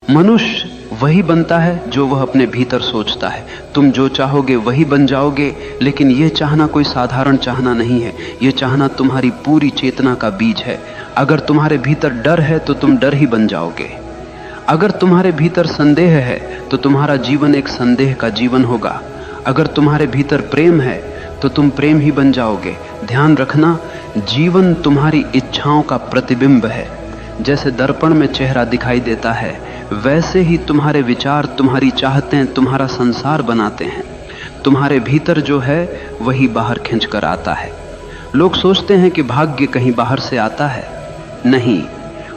मनुष्य वही बनता है जो वह अपने भीतर सोचता है। तुम जो चाहोगे वही बन जाओगे, लेकिन यह चाहना कोई साधारण चाहना नहीं है। यह चाहना तुम्हारी पूरी चेतना का बीज है। अगर तुम्हारे भीतर डर है तो तुम डर ही बन जाओगे। अगर तुम्हारे भीतर संदेह है तो तुम्हारा जीवन एक संदेह का जीवन होगा। अगर तुम्हारे भीतर प्रेम है तो तुम प्रेम ही बन जाओगे। ध्यान रखना, जीवन तुम्हारी इच्छाओं का प्रतिबिंब है। जैसे दर्पण में चेहरा दिखाई देता है, वैसे ही तुम्हारे विचार, तुम्हारी चाहतें तुम्हारा संसार बनाते हैं। तुम्हारे भीतर जो है वही बाहर खींच कर आता है। लोग सोचते हैं कि भाग्य कहीं बाहर से आता है। नहीं,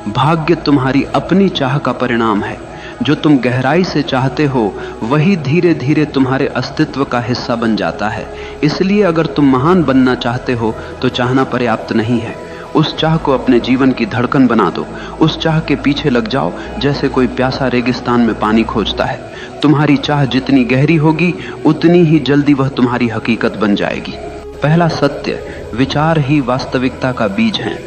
भाग्य तुम्हारी अपनी चाह का परिणाम है। जो तुम गहराई से चाहते हो वही धीरे धीरे तुम्हारे अस्तित्व का हिस्सा बन जाता है। इसलिए अगर तुम महान बनना चाहते हो तो चाहना पर्याप्त नहीं है। उस चाह को अपने जीवन की धड़कन बना दो। उस चाह के पीछे लग जाओ जैसे कोई प्यासा रेगिस्तान में पानी खोजता है। तुम्हारी चाह जितनी गहरी होगी उतनी ही जल्दी वह तुम्हारी हकीकत बन जाएगी। पहला सत्य, विचार ही वास्तविकता का बीज है।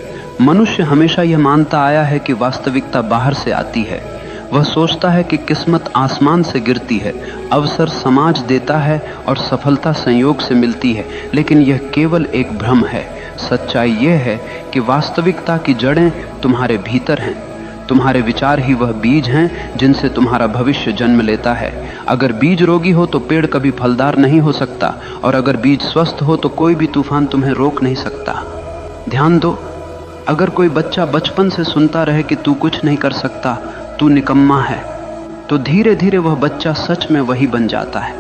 मनुष्य हमेशा यह मानता आया है कि वास्तविकता बाहर से आती है। वह सोचता है कि किस्मत आसमान से गिरती है, अवसर समाज देता है और सफलता संयोग से मिलती है, लेकिन यह केवल एक भ्रम है। सच्चाई यह है कि वास्तविकता की जड़ें तुम्हारे भीतर हैं। तुम्हारे विचार ही वह बीज हैं जिनसे तुम्हारा भविष्य जन्म लेता है। अगर बीज रोगी हो तो पेड़ कभी फलदार नहीं हो सकता, और अगर बीज स्वस्थ हो तो कोई भी तूफान तुम्हें रोक नहीं सकता। ध्यान दो, अगर कोई बच्चा बचपन से सुनता रहे कि तू कुछ नहीं कर सकता, तू निकम्मा है, तो धीरे धीरे वह बच्चा सच में वही बन जाता है।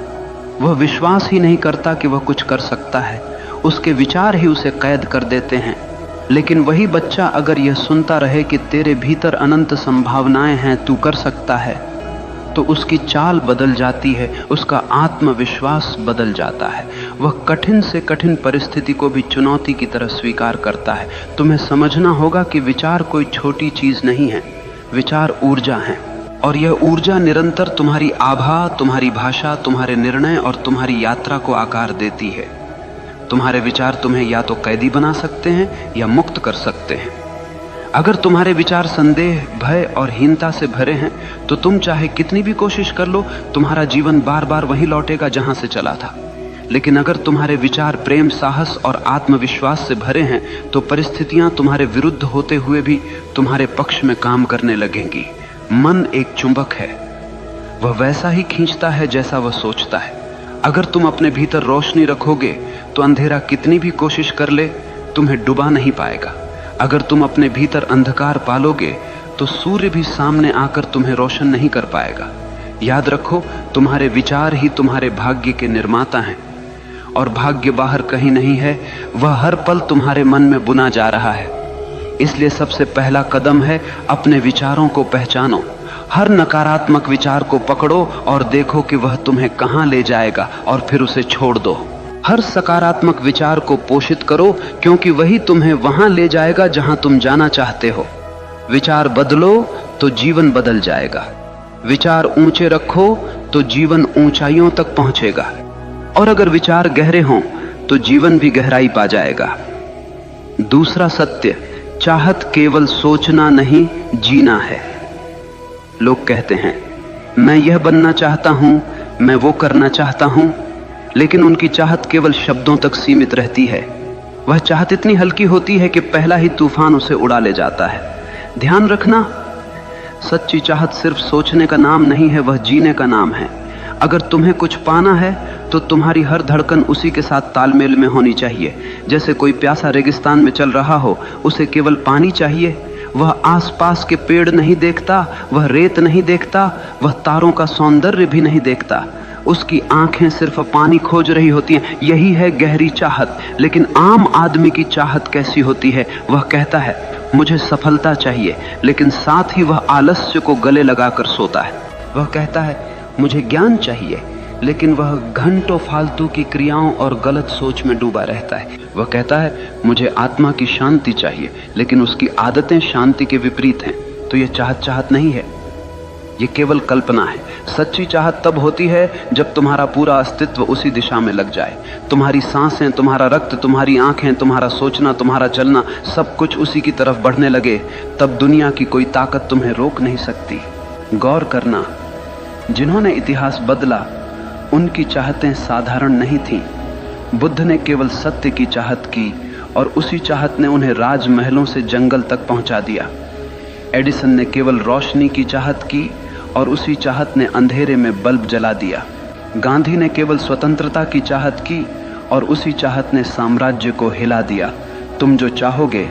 वह विश्वास ही नहीं करता कि वह कुछ कर सकता है। उसके विचार ही उसे कैद कर देते हैं। लेकिन वही बच्चा अगर यह सुनता रहे कि तेरे भीतर अनंत संभावनाएं हैं, तू कर सकता है, तो उसकी चाल बदल जाती है, उसका आत्मविश्वास बदल जाता है। वह कठिन से कठिन परिस्थिति को भी चुनौती की तरह स्वीकार करता है। तुम्हें समझना होगा कि विचार कोई छोटी चीज नहीं है। विचार ऊर्जा है, और यह ऊर्जा निरंतर तुम्हारी आभा, तुम्हारी भाषा, तुम्हारे निर्णय और तुम्हारी यात्रा को आकार देती है। तुम्हारे विचार तुम्हें या तो कैदी बना सकते हैं या मुक्त कर सकते हैं। अगर तुम्हारे विचार संदेह, भय और हीनता से भरे हैं तो तुम चाहे कितनी भी कोशिश कर लो, तुम्हारा जीवन बार बार वहीं लौटेगा जहां से चला था। लेकिन अगर तुम्हारे विचार प्रेम, साहस और आत्मविश्वास से भरे हैं तो परिस्थितियां तुम्हारे विरुद्ध होते हुए भी तुम्हारे पक्ष में काम करने लगेंगी। मन एक चुंबक है, वह वैसा ही खींचता है जैसा वह सोचता है। अगर तुम अपने भीतर रोशनी रखोगे तो अंधेरा कितनी भी कोशिश कर ले तुम्हें डुबा नहीं पाएगा। अगर तुम अपने भीतर अंधकार पालोगे तो सूर्य भी सामने आकर तुम्हें रोशन नहीं कर पाएगा। याद रखो, तुम्हारे विचार ही तुम्हारे भाग्य के निर्माता हैं, और भाग्य बाहर कहीं नहीं है, वह हर पल तुम्हारे मन में बुना जा रहा है। इसलिए सबसे पहला कदम है अपने विचारों को पहचानो। हर नकारात्मक विचार को पकड़ो और देखो कि वह तुम्हें कहां ले जाएगा, और फिर उसे छोड़ दो। हर सकारात्मक विचार को पोषित करो, क्योंकि वही तुम्हें वहां ले जाएगा जहां तुम जाना चाहते हो। विचार बदलो तो जीवन बदल जाएगा। विचार ऊंचे रखो तो जीवन ऊंचाइयों तक पहुंचेगा, और अगर विचार गहरे हों तो जीवन भी गहराई पा जाएगा। दूसरा सत्य, चाहत केवल सोचना नहीं, जीना है। लोग कहते हैं, मैं यह बनना चाहता हूं, मैं वो करना चाहता हूं, लेकिन उनकी चाहत केवल शब्दों तक सीमित रहती है। वह चाहत इतनी हल्की होती है कि पहला ही तूफान उसे उड़ा ले जाता है। ध्यान रखना, सच्ची चाहत सिर्फ सोचने का नाम नहीं है, वह जीने का नाम है। अगर तुम्हें कुछ पाना है तो तुम्हारी हर धड़कन उसी के साथ तालमेल में होनी चाहिए। जैसे कोई प्यासा रेगिस्तान में चल रहा हो, उसे केवल पानी चाहिए। वह आसपास के पेड़ नहीं देखता, वह रेत नहीं देखता, वह तारों का सौंदर्य भी नहीं देखता। उसकी आंखें सिर्फ पानी खोज रही होती हैं। यही है गहरी चाहत। लेकिन आम आदमी की चाहत कैसी होती है? वह कहता है, मुझे सफलता चाहिए, लेकिन साथ ही वह आलस्य को गले लगाकर सोता है। वह कहता है, मुझे ज्ञान चाहिए, लेकिन वह घंटों फालतू की क्रियाओं और गलत सोच में डूबा रहता है। वह कहता है, मुझे आत्मा की शांति चाहिए, लेकिन उसकी आदतें शांति के विपरीत हैं। तो यह चाहत नहीं है, ये केवल कल्पना है। सच्ची चाहत तब होती है जब तुम्हारा पूरा अस्तित्व उसी दिशा में लग जाए। तुम्हारी सांसें, तुम्हारा रक्त, तुम्हारी आंखें, तुम्हारा सोचना, तुम्हारा चलना, सब कुछ उसी की तरफ बढ़ने लगे। तब दुनिया की कोई ताकत तुम्हें रोक नहीं सकती। गौर करना, जिन्होंने इतिहास बदला उनकी चाहतें साधारण नहीं थीं। बुद्ध ने केवल सत्य की चाहत की और उसी चाहत ने उन्हें राजमहलों से जंगल तक पहुंचा दिया। एडिसन ने केवल रोशनी की चाहत की और उसी चाहत ने अंधेरे में बल्ब जला दिया। गांधी ने केवल स्वतंत्रता की चाहत की और उसी चाहत ने साम्राज्य को हिला दिया। तुम जो चाहोगे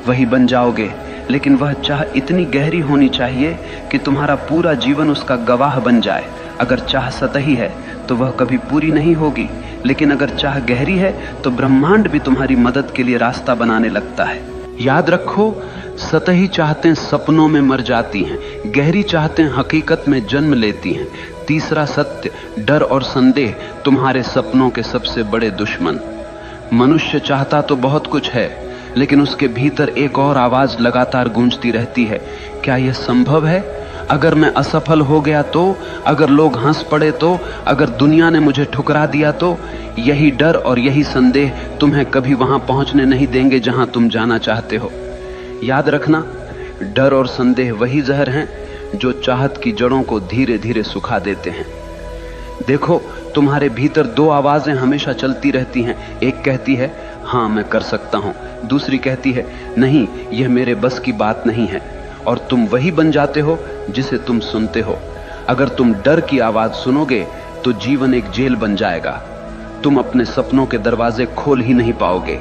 वही बन जाओगे, लेकिन वह चाह इतनी गहरी होनी चाहिए कि तुम्हारा पूरा जीवन उसका गवाह बन जाए। अगर चाह सतही है तो वह कभी पूरी नहीं होगी, लेकिन अगर चाह गहरी है तो ब्रह्मांड भी तुम्हारी मदद के लिए रास्ता बनाने लगता है। याद रखो, सतही चाहतें सपनों में मर जाती हैं, गहरी चाहतें हकीकत में जन्म लेती हैं। तीसरा सत्य, डर और संदेह तुम्हारे सपनों के सबसे बड़े दुश्मन। मनुष्य चाहता तो बहुत कुछ है, लेकिन उसके भीतर एक और आवाज लगातार गूंजती रहती है, क्या यह संभव है? अगर मैं असफल हो गया तो, अगर लोग हंस पड़े तो, अगर दुनिया ने मुझे ठुकरा दिया तो? यही डर और यही संदेह तुम्हें कभी वहां पहुंचने नहीं देंगे जहां तुम जाना चाहते हो। याद रखना, डर और संदेह वही जहर हैं जो चाहत की जड़ों को धीरे धीरे सुखा देते हैं। देखो, तुम्हारे भीतर दो आवाजें हमेशा चलती रहती हैं। एक कहती है हाँ मैं कर सकता हूं, दूसरी कहती है नहीं, यह मेरे बस की बात नहीं है। और तुम वही बन जाते हो जिसे तुम सुनते हो। अगर तुम डर की आवाज सुनोगे तो जीवन एक जेल बन जाएगा। तुम अपने सपनों के दरवाजे खोल ही नहीं पाओगे।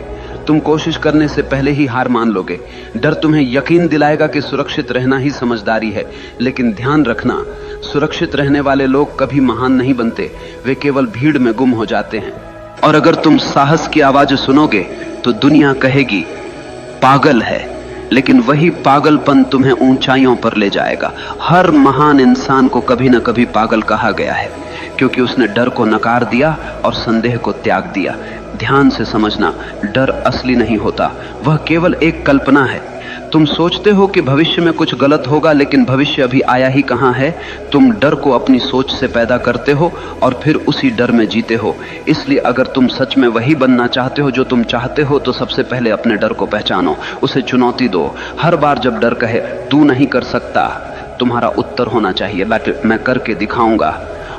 तुम कोशिश करने से पहले ही हार मान लोगे। डर तुम्हें यकीन दिलाएगा कि सुरक्षित रहना ही समझदारी है, लेकिन ध्यान रखना, सुरक्षित रहने वाले लोग कभी महान नहीं बनते, वे केवल भीड़ में गुम हो जाते हैं। और अगर तुम साहस की आवाज सुनोगे तो दुनिया कहेगी पागल है, लेकिन वही पागलपन तुम्हें ऊंचाइयों पर ले जाएगा। हर महान इंसान को कभी न कभी पागल कहा गया है, क्योंकि उसने डर को नकार दिया और संदेह को त्याग दिया। ध्यान से समझना, डर असली नहीं होता, वह केवल एक कल्पना है। तुम सोचते हो कि भविष्य में कुछ गलत होगा, लेकिन भविष्य अभी आया ही कहां है। तुम डर को अपनी सोच से पैदा करते हो और फिर उसी डर में जीते हो। इसलिए अगर तुम सच में वही बनना चाहते हो जो तुम चाहते हो, तो सबसे पहले अपने डर को पहचानो, उसे चुनौती दो। हर बार जब डर कहे तू नहीं कर सकता, तुम्हारा उत्तर होना चाहिए मैं करके दिखाऊंगा।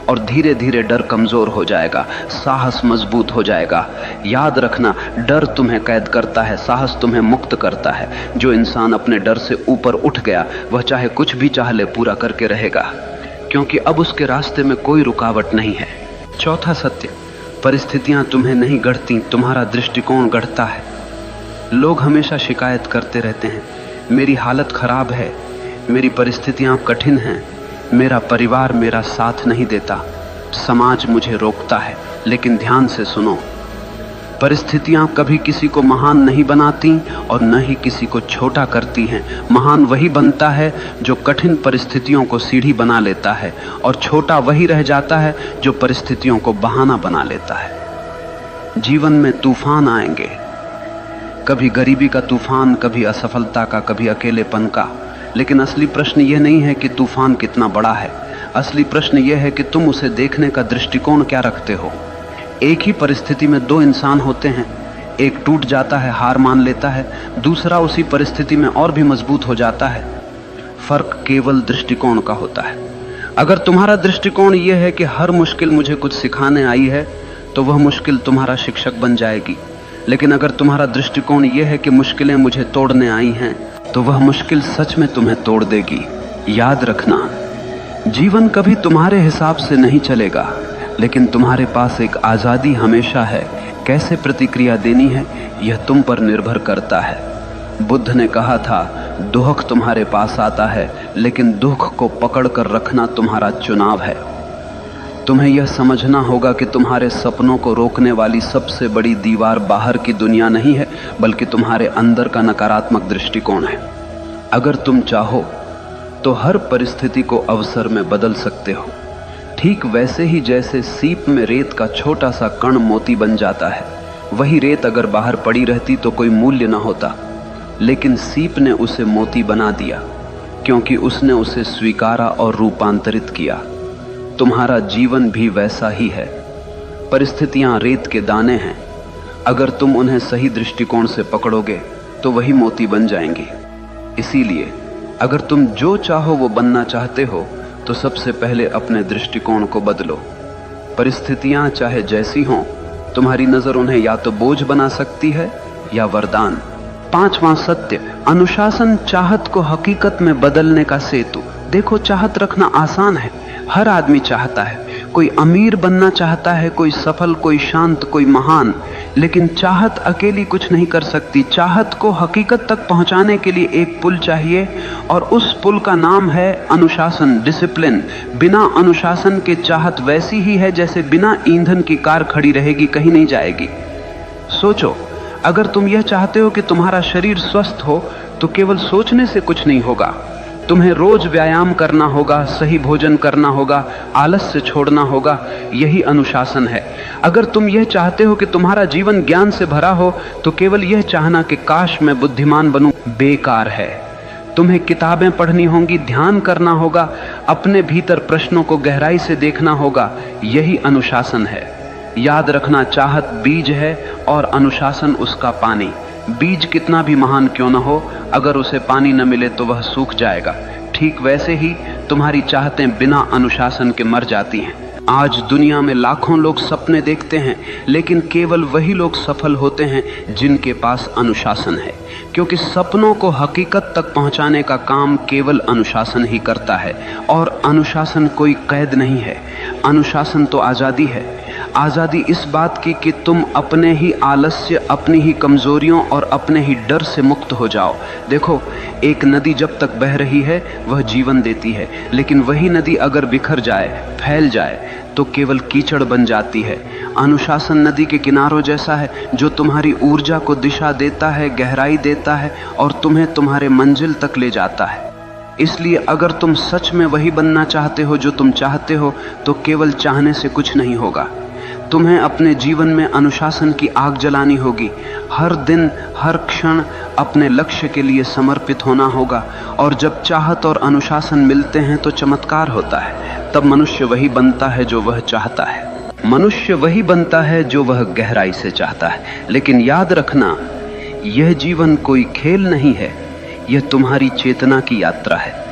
और धीरे धीरे डर कमजोर हो जाएगा, साहस मजबूत हो जाएगा। याद रखना, डर तुम्हें कैद करता है, साहस तुम्हें मुक्त करता है। जो इंसान अपने डर से ऊपर उठ गया, वह चाहे कुछ भी चाह ले पूरा करके रहेगा, क्योंकि अब उसके रास्ते में कोई रुकावट नहीं है। चौथा सत्य, परिस्थितियां तुम्हें नहीं गढ़ती, तुम्हारा दृष्टिकोण गढ़ता है। लोग हमेशा शिकायत करते रहते हैं, मेरी हालत खराब है, मेरी परिस्थितियां कठिन हैं, मेरा परिवार मेरा साथ नहीं देता, समाज मुझे रोकता है। लेकिन ध्यान से सुनो, परिस्थितियां कभी किसी को महान नहीं बनाती और न ही किसी को छोटा करती हैं। महान वही बनता है जो कठिन परिस्थितियों को सीढ़ी बना लेता है, और छोटा वही रह जाता है जो परिस्थितियों को बहाना बना लेता है। जीवन में तूफान आएंगे, कभी गरीबी का तूफान, कभी असफलता का, कभी अकेलेपन का। लेकिन असली प्रश्न यह नहीं है कि तूफान कितना बड़ा है, असली प्रश्न यह है कि तुम उसे देखने का दृष्टिकोण क्या रखते हो। एक ही परिस्थिति में दो इंसान होते हैं, एक टूट जाता है, हार मान लेता है, दूसरा उसी परिस्थिति में और भी मजबूत हो जाता है। फर्क केवल दृष्टिकोण का होता है। अगर तुम्हारा दृष्टिकोण यह है कि हर मुश्किल मुझे कुछ सिखाने आई है, तो वह मुश्किल तुम्हारा शिक्षक बन जाएगी। लेकिन अगर तुम्हारा दृष्टिकोण यह है कि मुश्किलें मुझे तोड़ने आई हैं, तो वह मुश्किल सच में तुम्हें तोड़ देगी। याद रखना, जीवन कभी तुम्हारे हिसाब से नहीं चलेगा, लेकिन तुम्हारे पास एक आजादी हमेशा है। कैसे प्रतिक्रिया देनी है, यह तुम पर निर्भर करता है। बुद्ध ने कहा था, दुख तुम्हारे पास आता है, लेकिन दुख को पकड़ कर रखना तुम्हारा चुनाव है। तुम्हें यह समझना होगा कि तुम्हारे सपनों को रोकने वाली सबसे बड़ी दीवार बाहर की दुनिया नहीं है, बल्कि तुम्हारे अंदर का नकारात्मक दृष्टिकोण है। अगर तुम चाहो तो हर परिस्थिति को अवसर में बदल सकते हो, ठीक वैसे ही जैसे सीप में रेत का छोटा सा कण मोती बन जाता है। वही रेत अगर बाहर पड़ी रहती तो कोई मूल्य न होता, लेकिन सीप ने उसे मोती बना दिया, क्योंकि उसने उसे स्वीकारा और रूपांतरित किया। तुम्हारा जीवन भी वैसा ही है। परिस्थितियां रेत के दाने हैं, अगर तुम उन्हें सही दृष्टिकोण से पकड़ोगे तो वही मोती बन जाएंगे। इसीलिए अगर तुम जो चाहो वो बनना चाहते हो तो सबसे पहले अपने दृष्टिकोण को बदलो। परिस्थितियां चाहे जैसी हों, तुम्हारी नजर उन्हें या तो बोझ बना सकती है या वरदान। 5वां सत्य, अनुशासन चाहत को हकीकत में बदलने का सेतु। देखो, चाहत रखना आसान है, हर आदमी चाहता है। कोई अमीर बनना चाहता है, कोई सफल, कोई शांत, कोई महान, लेकिन चाहत अकेली कुछ नहीं कर सकती। चाहत को हकीकत तक पहुंचाने के लिए एक पुल चाहिए, और उस पुल का नाम है अनुशासन, डिसिप्लिन। बिना अनुशासन के चाहत वैसी ही है जैसे बिना ईंधन की कार खड़ी रहेगी, कहीं नहीं जाएगी। सोचो, अगर तुम यह चाहते हो कि तुम्हारा शरीर स्वस्थ हो तो केवल सोचने से कुछ नहीं होगा। तुम्हें रोज व्यायाम करना होगा, सही भोजन करना होगा, आलस्य छोड़ना होगा। यही अनुशासन है। अगर तुम यह चाहते हो कि तुम्हारा जीवन ज्ञान से भरा हो तो केवल यह चाहना कि काश मैं बुद्धिमान बनूं बेकार है। तुम्हें किताबें पढ़नी होंगी, ध्यान करना होगा, अपने भीतर प्रश्नों को गहराई से देखना होगा। यही अनुशासन है। याद रखना, चाहत बीज है और अनुशासन उसका पानी। बीज कितना भी महान क्यों न हो, अगर उसे पानी न मिले तो वह सूख जाएगा। ठीक वैसे ही तुम्हारी चाहतें बिना अनुशासन के मर जाती हैं। आज दुनिया में लाखों लोग सपने देखते हैं, लेकिन केवल वही लोग सफल होते हैं जिनके पास अनुशासन है, क्योंकि सपनों को हकीकत तक पहुंचाने का काम केवल अनुशासन ही करता है। और अनुशासन कोई कैद नहीं है, अनुशासन तो आज़ादी है। आज़ादी इस बात की कि तुम अपने ही आलस्य, अपनी ही कमजोरियों और अपने ही डर से मुक्त हो जाओ। देखो, एक नदी जब तक बह रही है वह जीवन देती है, लेकिन वही नदी अगर बिखर जाए, फैल जाए, तो केवल कीचड़ बन जाती है। अनुशासन नदी के किनारों जैसा है, जो तुम्हारी ऊर्जा को दिशा देता है, गहराई देता है और तुम्हें तुम्हारे मंजिल तक ले जाता है। इसलिए अगर तुम सच में वही बनना चाहते हो जो तुम चाहते हो, तो केवल चाहने से कुछ नहीं होगा। तुम्हें अपने जीवन में अनुशासन की आग जलानी होगी। हर दिन, हर क्षण अपने लक्ष्य के लिए समर्पित होना होगा। और जब चाहत और अनुशासन मिलते हैं तो चमत्कार होता है। तब मनुष्य वही बनता है जो वह चाहता है। मनुष्य वही बनता है जो वह गहराई से चाहता है। लेकिन याद रखना, यह जीवन कोई खेल नहीं है, यह तुम्हारी चेतना की यात्रा है।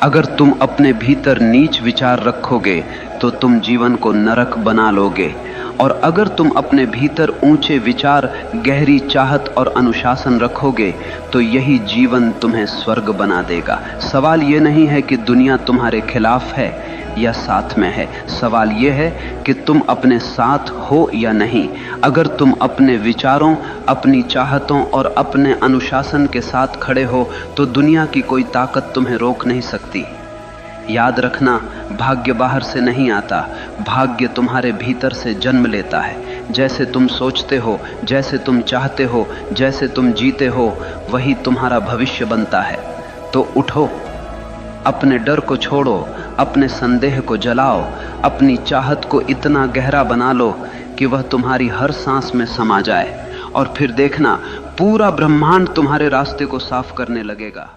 अगर तुम अपने भीतर नीच विचार रखोगे तो तुम जीवन को नरक बना लोगे, और अगर तुम अपने भीतर ऊंचे विचार, गहरी चाहत और अनुशासन रखोगे तो यही जीवन तुम्हें स्वर्ग बना देगा। सवाल ये नहीं है कि दुनिया तुम्हारे खिलाफ है या साथ में है, सवाल यह है कि तुम अपने साथ हो या नहीं। अगर तुम अपने विचारों, अपनी चाहतों और अपने अनुशासन के साथ खड़े हो तो दुनिया की कोई ताकत तुम्हें रोक नहीं सकती। याद रखना, भाग्य बाहर से नहीं आता, भाग्य तुम्हारे भीतर से जन्म लेता है। जैसे तुम सोचते हो, जैसे तुम चाहते हो, जैसे तुम जीते हो, वही तुम्हारा भविष्य बनता है। तो उठो, अपने डर को छोड़ो, अपने संदेह को जलाओ, अपनी चाहत को इतना गहरा बना लो कि वह तुम्हारी हर सांस में समा जाए, और फिर देखना पूरा ब्रह्मांड तुम्हारे रास्ते को साफ करने लगेगा।